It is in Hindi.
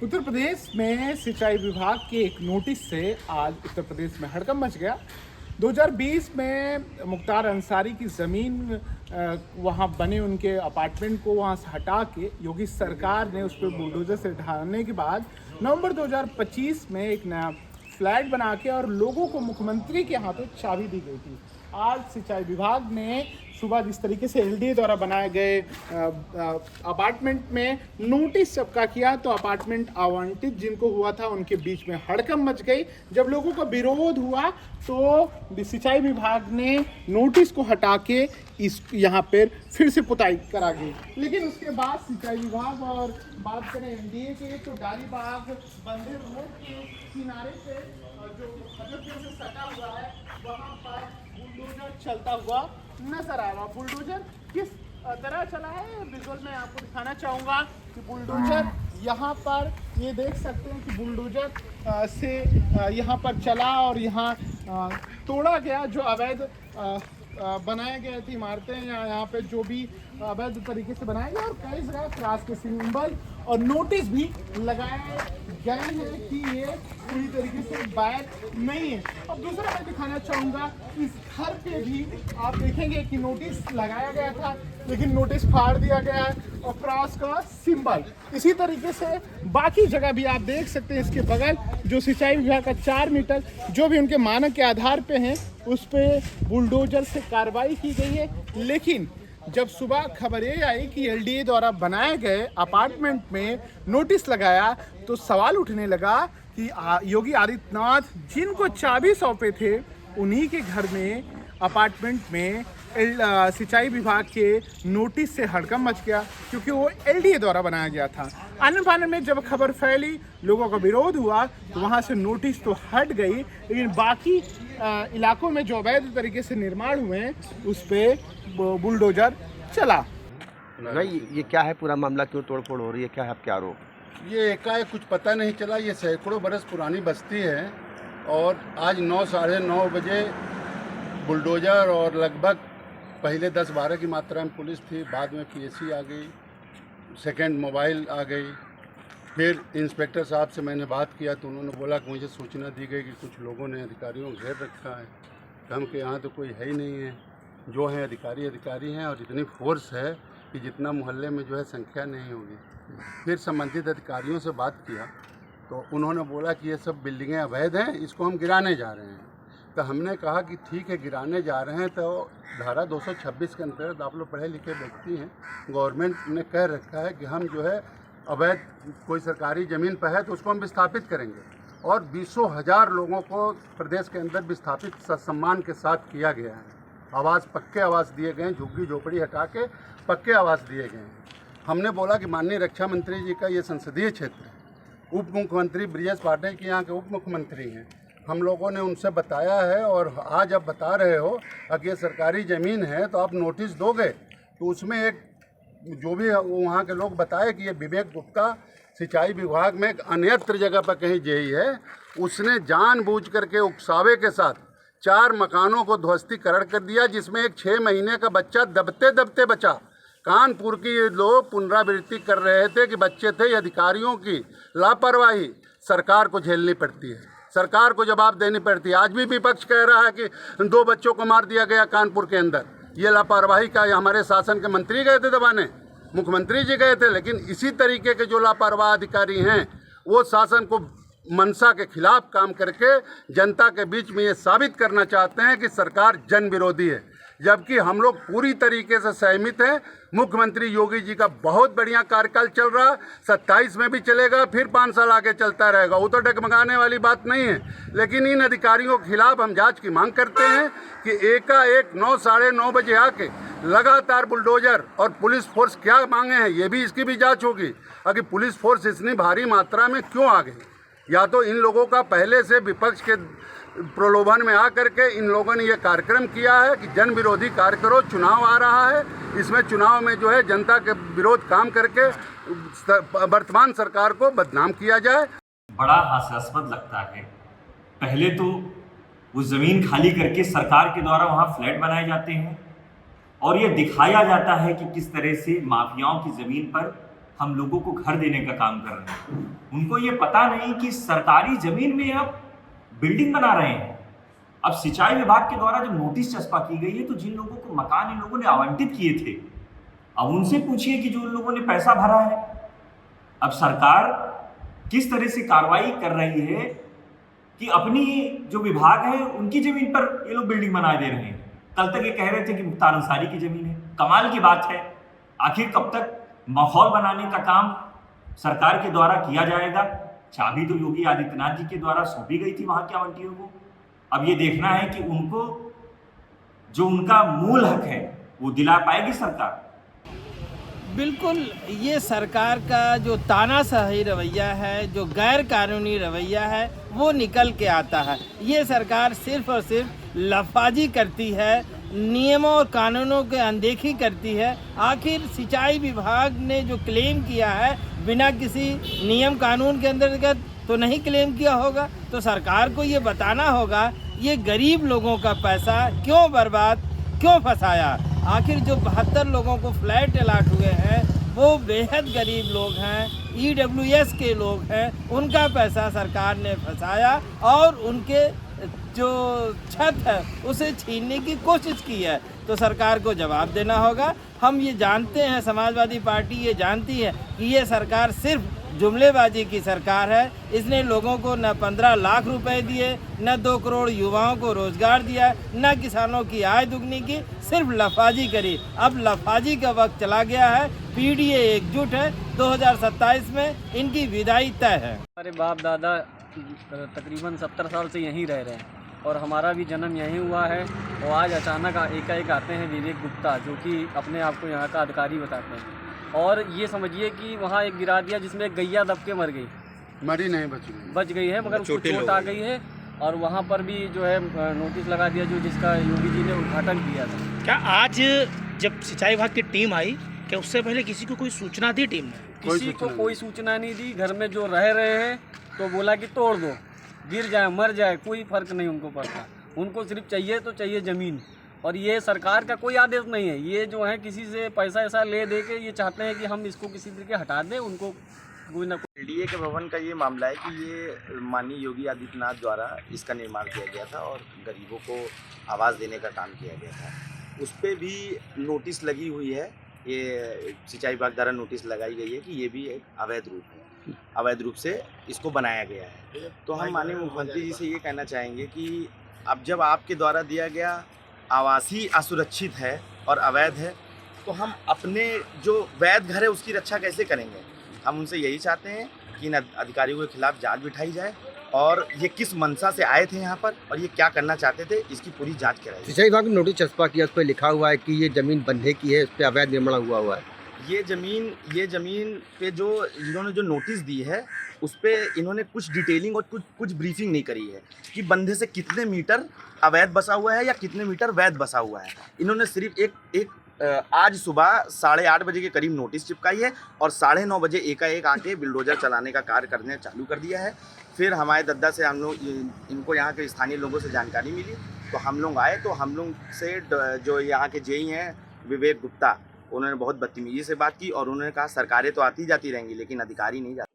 उत्तर प्रदेश में सिंचाई विभाग के एक नोटिस से आज उत्तर प्रदेश में हड़कंप मच गया। 2020 में मुख्तार अंसारी की ज़मीन वहाँ बने उनके अपार्टमेंट को वहाँ से हटा के योगी सरकार ने उस पर बुलडोजर से ढाने के बाद नवंबर 2025 में एक नया फ्लैट बना के और लोगों को मुख्यमंत्री के हाथों चाबी दी गई थी। आज सिंचाई विभाग ने सुबह जिस तरीके से एलडीए द्वारा बनाए गए अपार्टमेंट में नोटिस चिपका किया तो अपार्टमेंट आवंटित जिनको हुआ था उनके बीच में हड़कंप मच गई। जब लोगों का विरोध हुआ तो सिंचाई विभाग ने नोटिस को हटा के इस यहाँ पर फिर से पुताई करा गई। लेकिन उसके बाद सिंचाई विभाग और बात करें एनडीए के तो डालीबाग बंदर रोड के किनारे से जो हजरतपुर से सटा हुआ है वहाँ पर बुलडोजर चलता हुआ नजर आ रहा। बुलडोजर किस तरह चला है विजुअल में आपको दिखाना चाहूँगा कि बुलडोजर यहाँ पर ये देख सकते हैं कि बुलडोजर से यहाँ पर चला और यहाँ तोड़ा गया जो अवैध बनाए गए थे इमारतें या यहाँ पे जो भी अवैध तरीके से बनाए गए और कई जगह क्रॉस के सिंबल और नोटिस भी लगाए गए हैं कि ये पूरी तरीके से वैध नहीं है। अब दूसरा मैं दिखाना चाहूँगा इस घर पे भी आप देखेंगे कि नोटिस लगाया गया था लेकिन नोटिस फाड़ दिया गया है और क्रॉस का सिंबल। इसी तरीके से बाकी जगह भी आप देख सकते हैं इसके बगल जो सिंचाई विभाग का 4 मीटर जो भी उनके मानक के आधार पे हैं उस पे बुलडोजर से कार्रवाई की गई है। लेकिन जब सुबह खबर ये आई कि एलडीए द्वारा बनाए गए अपार्टमेंट में नोटिस लगाया तो सवाल उठने लगा कि योगी आदित्यनाथ जिनको चाबी सौंपे थे उन्हीं के घर में अपार्टमेंट में सिंचाई विभाग के नोटिस से हड़कंप मच गया क्योंकि वो एलडीए द्वारा बनाया गया था। आने पाने में जब खबर फैली लोगों का विरोध हुआ तो वहाँ से नोटिस तो हट गई लेकिन बाकी इलाकों में जो अवैध तरीके से निर्माण हुए हैं उस पर बुलडोजर चला। भाई ये क्या है पूरा मामला, क्यों तोड़फोड़ हो रही है, क्या है आपके आरोप? ये एकाएक कुछ पता नहीं चला। ये सैकड़ों बरस पुरानी बस्ती है और आज 9 साढ़े 9 बजे बुलडोजर और लगभग पहले 10-12 की मात्रा में पुलिस थी, बाद में पीएसी आ गई, सेकंड मोबाइल आ गई। फिर इंस्पेक्टर साहब से मैंने बात किया तो उन्होंने बोला कि मुझे सूचना दी गई कि कुछ लोगों ने अधिकारियों को घेर रखा है। हम के यहाँ तो कोई है ही नहीं है, जो है अधिकारी हैं और इतनी फोर्स है कि जितना मोहल्ले में जो है संख्या नहीं होगी। फिर संबंधित अधिकारियों से बात किया तो उन्होंने बोला कि ये सब बिल्डिंगें अवैध हैं, इसको हम गिराने जा रहे हैं। तो हमने कहा कि ठीक है गिराने जा रहे हैं तो धारा 226 के अंतर्गत आप लोग पढ़े लिखे व्यक्ति हैं, गवर्नमेंट ने कह रखा है कि हम जो है अवैध कोई सरकारी ज़मीन पर है तो उसको हम विस्थापित करेंगे और 20,000 लोगों को प्रदेश के अंदर विस्थापित सम्मान के साथ किया गया है। आवास पक्के आवास दिए गए हैं, झुग्गी झोपड़ी हटा के पक्के आवास दिए गए हैं। हमने बोला कि माननीय रक्षा मंत्री जी का ये संसदीय क्षेत्र है, उप मुख्यमंत्री ब्रजेश पाठक के यहाँ के उप मुख्यमंत्री हैं, हम लोगों ने उनसे बताया है और आज आप बता रहे हो अगर ये सरकारी ज़मीन है तो आप नोटिस दोगे तो उसमें एक जो भी वहाँ के लोग बताए कि ये विवेक गुप्ता सिंचाई विभाग में एक अन्यत्र जगह पर कहीं जेई है, उसने जानबूझ करके उकसावे के साथ 4 मकानों को ध्वस्तीकरण कर दिया जिसमें एक 6 महीने का बच्चा दबते दबते बचा। कानपुर की लोग पुनरावृत्ति कर रहे थे कि बच्चे थे, अधिकारियों की लापरवाही सरकार को झेलनी पड़ती है, सरकार को जवाब देनी पड़ती है। आज भी विपक्ष कह रहा है कि 2 बच्चों को मार दिया गया कानपुर के अंदर, ये लापरवाही का हमारे शासन के मंत्री गए थे दबाने, मुख्यमंत्री जी गए थे। लेकिन इसी तरीके के जो लापरवाह अधिकारी हैं वो शासन को मंशा के खिलाफ काम करके जनता के बीच में ये साबित करना चाहते हैं कि सरकार जन विरोधी है, जबकि हम लोग पूरी तरीके से सहमत हैं। मुख्यमंत्री योगी जी का बहुत बढ़िया कार्यकाल चल रहा, 27 में भी चलेगा, फिर 5 साल आगे चलता रहेगा, वो तो डगमगाने वाली बात नहीं है। लेकिन इन अधिकारियों के खिलाफ हम जांच की मांग करते हैं कि एकाएक 9 साढ़े 9 बजे आके लगातार बुलडोजर और पुलिस फोर्स क्या मांगे हैं ये भी इसकी भी जाँच होगी। अगर पुलिस फोर्स इतनी भारी मात्रा में क्यों आ गई, या तो इन लोगों का पहले से विपक्ष के प्रलोभन में आकर के इन लोगों ने ये कार्यक्रम किया है कि जन विरोधी कार्य करो, चुनाव आ रहा है, इसमें चुनाव में जो है जनता के विरोध काम करके वर्तमान सरकार को बदनाम किया जाए। बड़ा हास्यास्पद लगता है। पहले तो वो ज़मीन खाली करके सरकार के द्वारा वहाँ फ्लैट बनाए जाते हैं और ये दिखाया जाता है कि किस तरह से माफियाओं की ज़मीन पर हम लोगों को घर देने का काम कर रहे हैं। उनको ये पता नहीं कि सरकारी जमीन में अब बिल्डिंग बना रहे हैं। अब सिंचाई विभाग के द्वारा जब नोटिस चस्पा की गई है तो जिन लोगों को मकान इन लोगों ने आवंटित किए थे, अब उनसे पूछिए कि जो उन लोगों ने पैसा भरा है, अब सरकार किस तरह से कार्रवाई कर रही है कि अपनी जो विभाग है उनकी जमीन पर ये लोग बिल्डिंग बना दे रहे हैं। कल तक ये कह रहे थे कि मुख्तार अंसारी की जमीन है। कमाल की बात है, आखिर कब तक माहौल बनाने का काम सरकार के द्वारा किया जाएगा? चाबी तो योगी आदित्यनाथ जी के द्वारा सौंपी गई थी वहां के आवंटियों को। अब ये देखना है कि उनको जो उनका मूल हक है वो दिला पाएगी सरकार। बिल्कुल, ये सरकार का जो तानाशाही रवैया है, जो गैर कानूनी रवैया है, वो निकल के आता है। ये सरकार सिर्फ और सिर्फ लफाजी करती है, नियमों और कानूनों के अनदेखी करती है। आखिर सिंचाई विभाग ने जो क्लेम किया है बिना किसी नियम कानून के अंतर्गत तो नहीं क्लेम किया होगा, तो सरकार को ये बताना होगा ये गरीब लोगों का पैसा क्यों बर्बाद, क्यों फंसाया। आखिर जो 72 लोगों को फ्लैट अलाट हुए हैं वो बेहद गरीब लोग हैं, EWS के लोग हैं, उनका पैसा सरकार ने फंसाया और उनके जो छत है उसे छीनने की कोशिश की है। तो सरकार को जवाब देना होगा। हम ये जानते हैं, समाजवादी पार्टी ये जानती है कि ये सरकार सिर्फ जुमलेबाजी की सरकार है। इसने लोगों को न 15 लाख रुपए दिए, न 2 करोड़ युवाओं को रोजगार दिया, न किसानों की आय दुगनी की, सिर्फ लफाजी करी। अब लफाजी का वक्त चला गया है। PDA एकजुट है, 2027 में इनकी विदाई तय है। हमारे बाप दादा तकरीबन 70 साल से यहीं रह रहे हैं और हमारा भी जन्म यहीं हुआ है। और आज अचानक एकाएक आते हैं विवेक गुप्ता, जो कि अपने आप को यहाँ का अधिकारी बताते हैं, और ये समझिए कि वहाँ एक गिरा दिया जिसमें एक गैया दब के मर गई। मरी नहीं, बच गई है, मगर उसको चोट आ गई है। और वहाँ पर भी जो है नोटिस लगा दिया, जो जिसका योगी जी ने उद्घाटन किया था। क्या आज जब सिंचाई विभाग की टीम आई, क्या उससे पहले किसी को कोई सूचना दी टीम ने? किसी को कोई सूचना नहीं दी। घर में जो रह रहे हैं तो बोला कि तोड़ दो, गिर जाए, मर जाए, कोई फर्क नहीं उनको पड़ता। उनको सिर्फ चाहिए तो चाहिए ज़मीन। और ये सरकार का कोई आदेश नहीं है। ये जो है किसी से पैसा ऐसा ले दे के ये चाहते हैं कि हम इसको किसी तरीके हटा दें। उनको कोई ना कोई LDA के भवन का ये मामला है कि ये माननीय योगी आदित्यनाथ द्वारा इसका निर्माण किया गया था और गरीबों को आवाज़ देने का काम किया गया था। उस पर भी नोटिस लगी हुई है। ये सिंचाई विभाग द्वारा नोटिस लगाई गई है कि ये भी एक अवैध रूप है, अवैध रूप से इसको बनाया गया है। तो हम माननीय मुख्यमंत्री जी से ये कहना चाहेंगे कि अब जब आपके द्वारा दिया गया आवास ही असुरक्षित है और अवैध है, तो हम अपने जो वैध घर है उसकी रक्षा कैसे करेंगे? हम उनसे यही चाहते हैं कि इन अधिकारियों के खिलाफ जांच बिठाई जाए और ये किस मंशा से आए थे यहाँ पर और ये क्या करना चाहते थे, इसकी पूरी जांच कराई। सिंचाई विभाग ने नोटिस चस्पा किया, उस पर लिखा हुआ है कि ये जमीन बंधे की है, उस पर अवैध निर्माण हुआ है। ये ज़मीन पे जो इन्होंने जो नोटिस दी है उस पर इन्होंने कुछ डिटेलिंग और कुछ ब्रीफिंग नहीं करी है कि बंधे से कितने मीटर अवैध बसा हुआ है या कितने मीटर वैध बसा हुआ है। इन्होंने सिर्फ एक आज सुबह 8:30 बजे के करीब नोटिस चिपकाई है और 9:30 बजे एकाएक आके बिल्डोजर चलाने का कार्य करने चालू कर दिया है। फिर हमारे दद्दा से हम लोग इनको यहाँ के स्थानीय लोगों से जानकारी मिली तो हम लोग आए, तो हम लोग से जो यहाँ के जेई हैं विवेक गुप्ता, उन्होंने बहुत बदतमीजी से बात की और उन्होंने कहा सरकारें तो आती जाती रहेंगी लेकिन अधिकारी नहीं जाते।